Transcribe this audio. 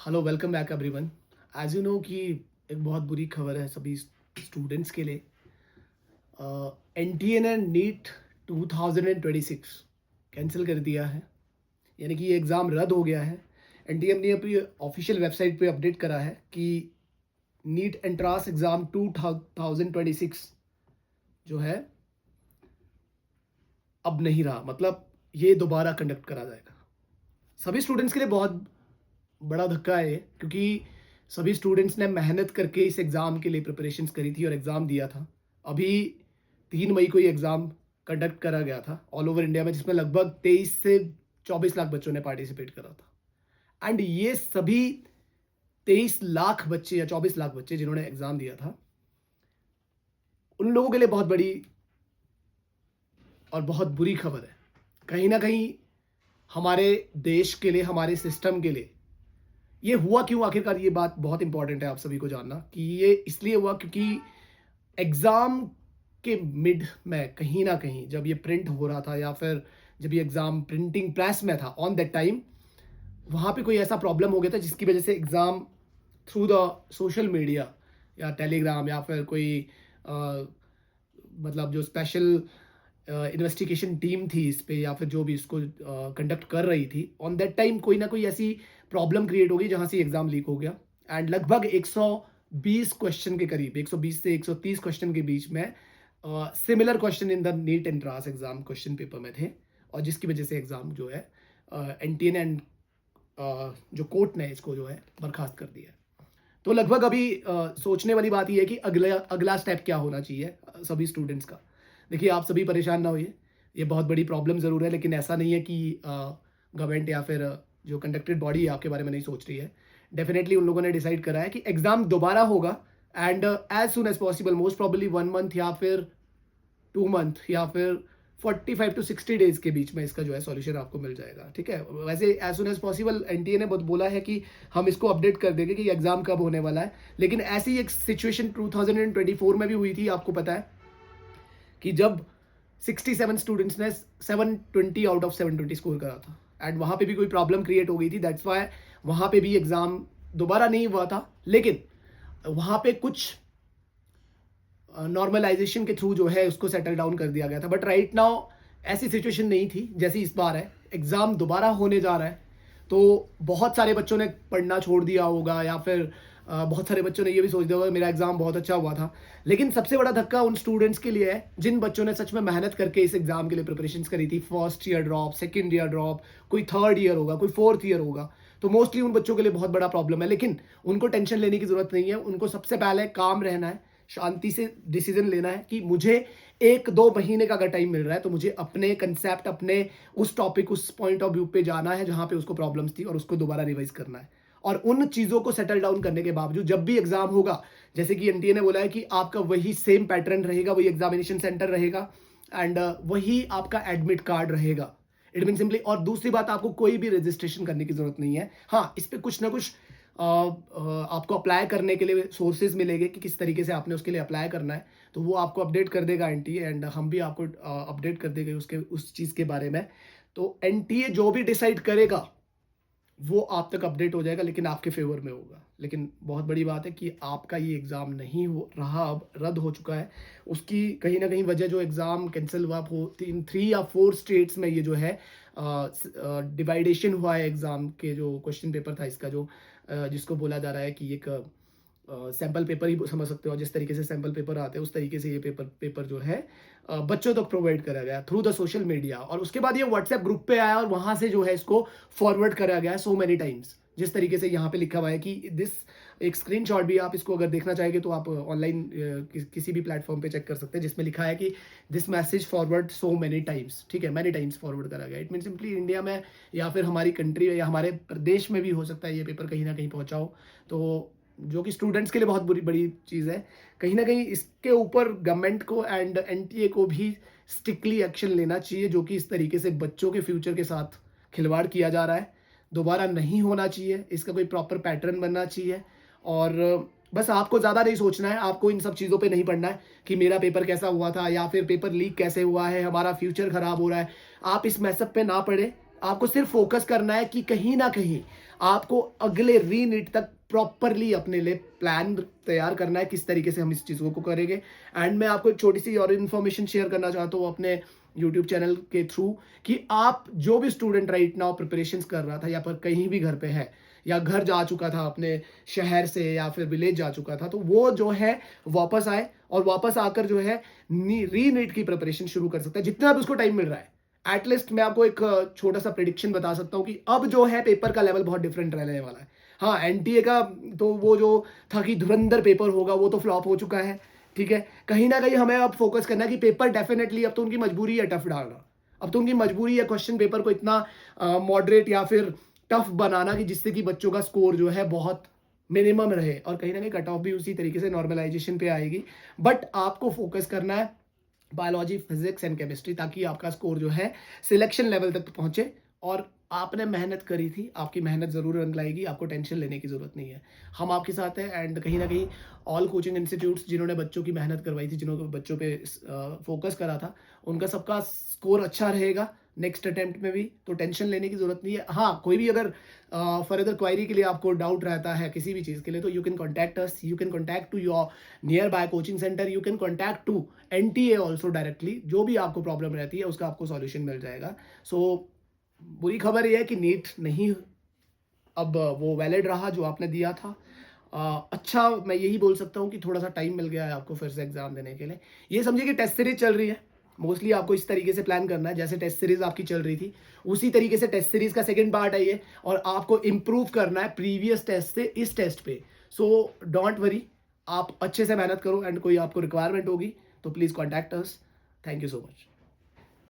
Hello, welcome back everyone. As you know कि एक बहुत बुरी खबर है सभी स्टूडेंट्स के लिए। एनटीए ने नीट 2026 कैंसिल कर दिया है, यानी कि ये एग्ज़ाम रद्द हो गया है। एनटीए ने अपनी ऑफिशियल वेबसाइट पे अपडेट करा है कि नीट एंट्रांस एग्ज़ाम 2026 जो है अब नहीं रहा, मतलब ये दोबारा कंडक्ट करा जाएगा। सभी स्टूडेंट्स के लिए बहुत बड़ा धक्का है ये, क्योंकि सभी स्टूडेंट्स ने मेहनत करके इस एग्ज़ाम के लिए प्रिपरेशंस करी थी और एग्ज़ाम दिया था। अभी 3 मई को ये एग्ज़ाम कंडक्ट करा गया था ऑल ओवर इंडिया में, जिसमें लगभग 23 से 24 लाख बच्चों ने पार्टिसिपेट करा था। एंड ये सभी 23 लाख बच्चे या 24 लाख बच्चे जिन्होंने एग्ज़ाम दिया था, उन लोगों के लिए बहुत बड़ी और बहुत बुरी खबर है। कहीं न कहीं हमारे देश के लिए, हमारे सिस्टम के लिए ये हुआ क्यों आखिरकार, ये बात बहुत इंपॉर्टेंट है आप सभी को जानना कि ये इसलिए हुआ क्योंकि एग्ज़ाम के मिड में कहीं ना कहीं जब ये प्रिंट हो रहा था या फिर जब ये एग्ज़ाम प्रिंटिंग प्रेस में था ऑन दैट टाइम, वहाँ पे कोई ऐसा प्रॉब्लम हो गया था जिसकी वजह से exam through the social media या टेलीग्राम या फिर कोई अ, मतलब जो स्पेशल इन्वेस्टिगेशन टीम थी इस पे या फिर जो भी इसको कंडक्ट कर रही थी, ऑन दैट टाइम कोई ना कोई ऐसी प्रॉब्लम क्रिएट हो गई जहाँ से एग्ज़ाम लीक हो गया। एंड लगभग 120 क्वेश्चन के करीब, 120 से 130 क्वेश्चन के बीच में similar question in the NEET entrance exam question paper में थे, और जिसकी वजह से एग्ज़ाम जो है एनटीए एंड जो कोर्ट ने इसको जो है बर्खास्त कर दिया है। तो लगभग अभी सोचने वाली बात ये है कि अगला अगला स्टेप क्या होना चाहिए सभी स्टूडेंट्स का। देखिए, आप सभी परेशान ना होइए, ये बहुत बड़ी प्रॉब्लम ज़रूर है, लेकिन ऐसा नहीं है कि गवर्नमेंट या फिर जो कंडक्टेड बॉडी है आपके बारे में नहीं सोच रही है। डेफिनेटली उन लोगों ने डिसाइड करा है कि एग्ज़ाम दोबारा होगा, and as soon as possible, most probably 1 month या फिर 2 मंथ या फिर 45 टू 60 डेज़ के बीच में इसका जो है सॉल्यूशन आपको मिल जाएगा, ठीक है? वैसे as soon as possible NTA ने बोला है कि हम इसको अपडेट कर देंगे कि एग्ज़ाम कब होने वाला है। लेकिन ऐसी एक सिचुएशन 2024 में भी हुई थी, आपको पता है कि जब 67 स्टूडेंट्स ने 720 आउट ऑफ 720 स्कोर करा था, एंड वहाँ पे भी कोई प्रॉब्लम क्रिएट हो गई थी। दैट्स व्हाई वहाँ पे भी एग्ज़ाम दोबारा नहीं हुआ था, लेकिन वहाँ पे कुछ नॉर्मलाइजेशन के थ्रू जो है उसको सेटल डाउन कर दिया गया था। बट राइट नाउ ऐसी सिचुएशन नहीं थी जैसी इस बार है। एग्ज़ाम दोबारा होने जा रहा है, तो बहुत सारे बच्चों ने पढ़ना छोड़ दिया होगा या फिर बहुत सारे बच्चों ने ये भी सोच दिया होगा मेरा एग्ज़ाम बहुत अच्छा हुआ था। लेकिन सबसे बड़ा धक्का उन स्टूडेंट्स के लिए है जिन बच्चों ने सच में मेहनत करके इस एग्ज़ाम के लिए प्रिपरेशंस करी थी। First year drop, second year drop, कोई थर्ड ईयर होगा, कोई फोर्थ ईयर होगा। तो मोस्टली उन बच्चों के लिए बहुत बड़ा प्रॉब्लम है, लेकिन उनको टेंशन लेने की ज़रूरत नहीं है। उनको सबसे पहले काम रहना है, शांति से डिसीजन लेना है कि मुझे 1-2 महीने का अगर टाइम मिल रहा है तो मुझे अपने कंसेप्ट, अपने उस टॉपिक, उस पॉइंट ऑफ व्यू पे जाना है जहाँ पे उसको प्रॉब्लम्स थी और उसको दोबारा रिवाइज करना है। और उन चीज़ों को सेटल डाउन करने के बावजूद जब भी एग्ज़ाम होगा, जैसे कि एनटीए ने बोला है कि आपका वही सेम पैटर्न रहेगा, वही एग्जामिनेशन सेंटर रहेगा, एंड वही आपका एडमिट कार्ड रहेगा। इट मीन सिंपली, और दूसरी बात, आपको कोई भी रजिस्ट्रेशन करने की ज़रूरत नहीं है। हाँ, इस पे कुछ ना कुछ आपको अप्लाई करने के लिए सोर्सेज मिलेंगे कि किस तरीके से आपने उसके लिए अप्लाई करना है, तो वो आपको अपडेट कर देगा एनटीए, एंड हम भी आपको अपडेट कर देंगे उसके उस चीज़ के बारे में। तो एनटीए जो भी डिसाइड करेगा वो आप तक अपडेट हो जाएगा, लेकिन आपके फेवर में होगा। लेकिन बहुत बड़ी बात है कि आपका ये एग्ज़ाम नहीं हो रहा, अब रद्द हो चुका है। उसकी कहीं ना कहीं वजह, जो एग्ज़ाम कैंसिल हुआ, 3 या 4 स्टेट्स में ये जो है डिवाइडेशन हुआ है एग्ज़ाम के, जो क्वेश्चन पेपर था इसका, जो जिसको बोला जा रहा है कि एक सैम्पल पेपर ही समझ सकते हो। जिस तरीके से सैम्पल पेपर आते हैं उस तरीके से ये पेपर जो है बच्चों तक प्रोवाइड करा गया थ्रू द सोशल मीडिया, और उसके बाद ये व्हाट्सएप ग्रुप पे आया और वहां से जो है इसको फॉरवर्ड करा गया सो मेनी टाइम्स। जिस तरीके से यहाँ पे लिखा हुआ है कि दिस, एक स्क्रीनशॉट भी आप इसको अगर देखना चाहेंगे तो आप ऑनलाइन किसी भी प्लेटफॉर्म पे चेक कर सकते हैं, जिसमें लिखा है कि this message forward so many times, ठीक है, मेनी टाइम्स फॉरवर्ड करा गया। इट मीन सिंपली इंडिया में या फिर हमारी कंट्री में या हमारे प्रदेश में भी हो सकता है ये पेपर कहीं ना कहीं पहुंचा हो, तो जो कि स्टूडेंट्स के लिए बहुत बुरी बड़ी चीज़ है। कहीं ना कहीं इसके ऊपर गवर्नमेंट को एंड एनटीए को भी स्ट्रिक्टली एक्शन लेना चाहिए, जो कि इस तरीके से बच्चों के फ्यूचर के साथ खिलवाड़ किया जा रहा है, दोबारा नहीं होना चाहिए। इसका कोई प्रॉपर पैटर्न बनना चाहिए, और बस आपको ज़्यादा नहीं सोचना है, आपको इन सब चीज़ों पे नहीं पढ़ना है कि मेरा पेपर कैसा हुआ था या फिर पेपर लीक कैसे हुआ है, हमारा फ्यूचर ख़राब हो रहा है। आप इस मैसअप पे ना पढ़े, आपको सिर्फ फोकस करना है कि कहीं ना कहीं आपको अगले री नीट तक प्रॉपरली अपने लिए प्लान तैयार करना है, किस तरीके से हम इस चीज़ों को करेंगे। एंड मैं आपको एक छोटी सी और इन्फॉर्मेशन शेयर करना चाहता हूँ अपने यूट्यूब चैनल के थ्रू, कि आप जो भी स्टूडेंट राइट नाउ प्रिपरेशंस कर रहा था या पर कहीं भी घर पे है या घर जा चुका था अपने शहर से या फिर विलेज जा चुका था, तो वो जो है वापस आए और वापस आकर जो है री नीट की प्रिपरेशन शुरू कर सकता है जितना भी उसको टाइम मिल रहा है। एटलीस्ट मैं आपको एक छोटा सा प्रिडिक्शन बता सकता हूँ कि अब जो है पेपर का लेवल बहुत डिफरेंट रहने वाला है। हाँ, एनटीए का तो वो जो था कि धुरंधर पेपर होगा वो तो फ्लॉप हो चुका है, ठीक है। कहीं ना कहीं हमें अब फोकस करना है कि पेपर डेफिनेटली अब तो उनकी मजबूरी है टफ डालना। अब तो उनकी मजबूरी है क्वेश्चन पेपर को इतना मॉडरेट या फिर टफ बनाना कि जिससे कि बच्चों का स्कोर जो है बहुत मिनिमम रहे, और कहीं ना कहीं कट ऑफ भी उसी तरीके से नॉर्मलाइजेशन पे आएगी। बट आपको फोकस करना है बायोलॉजी, फिजिक्स एंड केमिस्ट्री, ताकि आपका स्कोर जो है सिलेक्शन लेवल तक पहुंचे। और आपने मेहनत करी थी, आपकी मेहनत ज़रूर रंग लाएगी, आपको टेंशन लेने की ज़रूरत नहीं है। हम आपके साथ हैं। एंड कहीं ना कहीं ऑल कोचिंग इंस्टीट्यूट्स जिन्होंने बच्चों की मेहनत करवाई थी, जिन्होंने बच्चों पे फोकस करा था, उनका सबका स्कोर अच्छा रहेगा नेक्स्ट अटेम्प्ट में भी, तो टेंशन लेने की ज़रूरत नहीं है। हाँ, कोई भी अगर फर्दर क्वायरी के लिए आपको डाउट रहता है किसी भी चीज़ के लिए, तो you can contact us, you can contact to your nearby coaching centre, you can contact to NTA also directly. जो भी आपको प्रॉब्लम रहती है उसका आपको सॉल्यूशन मिल जाएगा। सो बुरी खबर ये है कि नीट नहीं अब वो वैलिड रहा जो आपने दिया था। अच्छा, मैं यही बोल सकता हूँ कि थोड़ा सा टाइम मिल गया है आपको फिर से एग्जाम देने के लिए। ये समझिए कि टेस्ट सीरीज चल रही है। मोस्टली आपको इस तरीके से प्लान करना है, जैसे टेस्ट सीरीज आपकी चल रही थी उसी तरीके से टेस्ट सीरीज का सेकंड पार्ट है ये, और आपको इम्प्रूव करना है प्रीवियस टेस्ट से इस टेस्ट पे। सो डोंट वरी, आप अच्छे से मेहनत करो। एंड कोई आपको रिक्वायरमेंट होगी तो please contact us. Thank you so much.